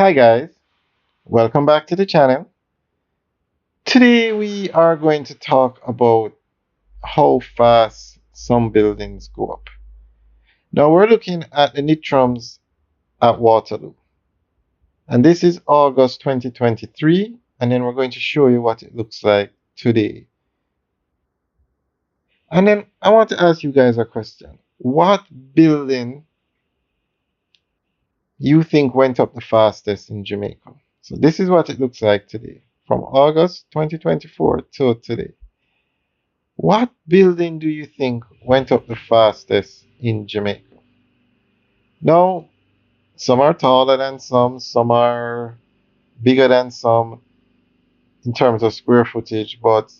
Hi guys, welcome back to the channel. Today we are going to talk about how fast some buildings go up. Now we're looking at the Nitrums at Waterloo. And this is August 2023, and then we're going to show you what it looks like today. And then I want to ask you guys a question. What building you think went up the fastest in Jamaica? So this is what it looks like today, from August 2024 to today. What building do you think went up the fastest in Jamaica? Now, some are taller than some are bigger than some in terms of square footage, but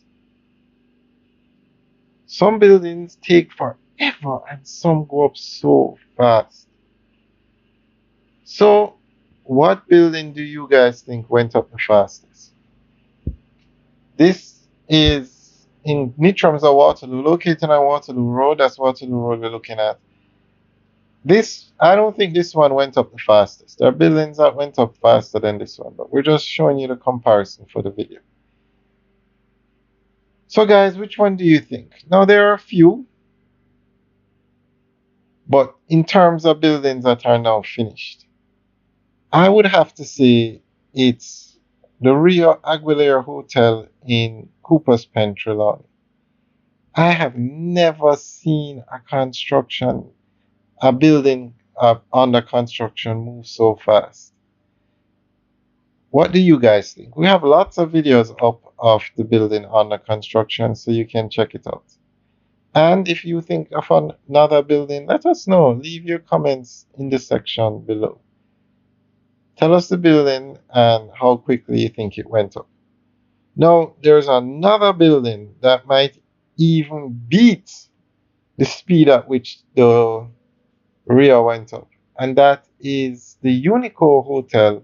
some buildings take forever and some go up so fast. So, what building do you guys think went up the fastest? This is in Nitrums of Waterloo, located on Waterloo Road. That's Waterloo Road we're looking at. I don't think this one went up the fastest. There are buildings that went up faster than this one, but we're just showing you the comparison for the video. So guys, which one do you think? Now there are a few, but in terms of buildings that are now finished, I would have to say it's the Rio Aguilera Hotel in Cooper's Pen, Trelawney. I have never seen a building under construction move so fast. What do you guys think? We have lots of videos up of the building under construction, so you can check it out. And if you think of another building, let us know. Leave your comments in the section below. Tell us the building and how quickly you think it went up. Now, there's another building that might even beat the speed at which the Rio went up, and that is the Unico Hotel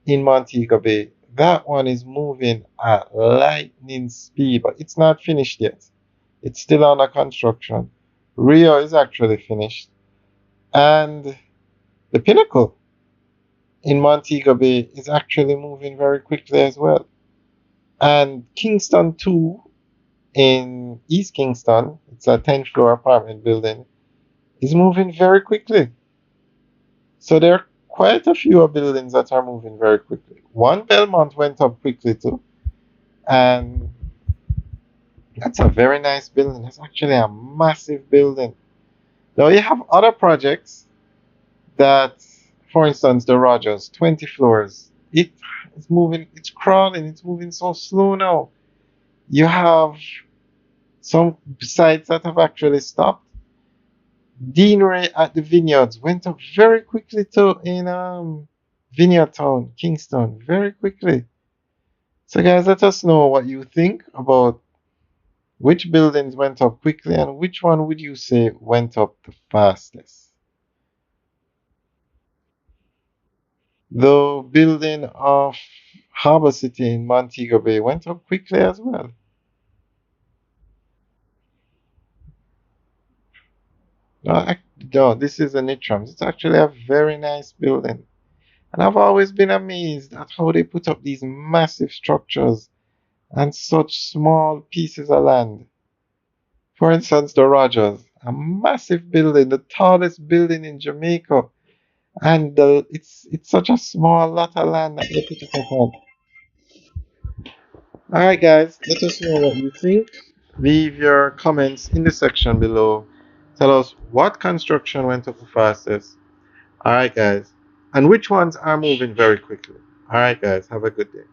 in Montego Bay. That one is moving at lightning speed, but it's not finished yet. It's still under construction. Rio is actually finished. And the Pinnacle in Montego Bay is actually moving very quickly as well. And Kingston 2 in East Kingston, it's a 10-floor apartment building, is moving very quickly. So there are quite a few buildings that are moving very quickly. One Belmont went up quickly too, and that's a very nice building. It's actually a massive building. Now you have other projects that, for instance, the Rogers, 20 floors. It's moving, it's crawling, it's moving so slow now. You have some sites that have actually stopped. Deanery at the Vineyards went up very quickly too in Vineyard Town, Kingston, very quickly. So guys, let us know what you think about which buildings went up quickly and which one would you say went up the fastest. The building of Harbour City in Montego Bay went up quickly as well. No, this is a Nitrums. It's actually a very nice building. And I've always been amazed at how they put up these massive structures and such small pieces of land. For instance, the Rogers, a massive building, the tallest building in Jamaica, and it's such a small lot of land that they put it up on. All right, guys, let us know what you think. Leave your comments in the section below. Tell us what construction went up the fastest. All right, guys, and which ones are moving very quickly. All right, guys, have a good day.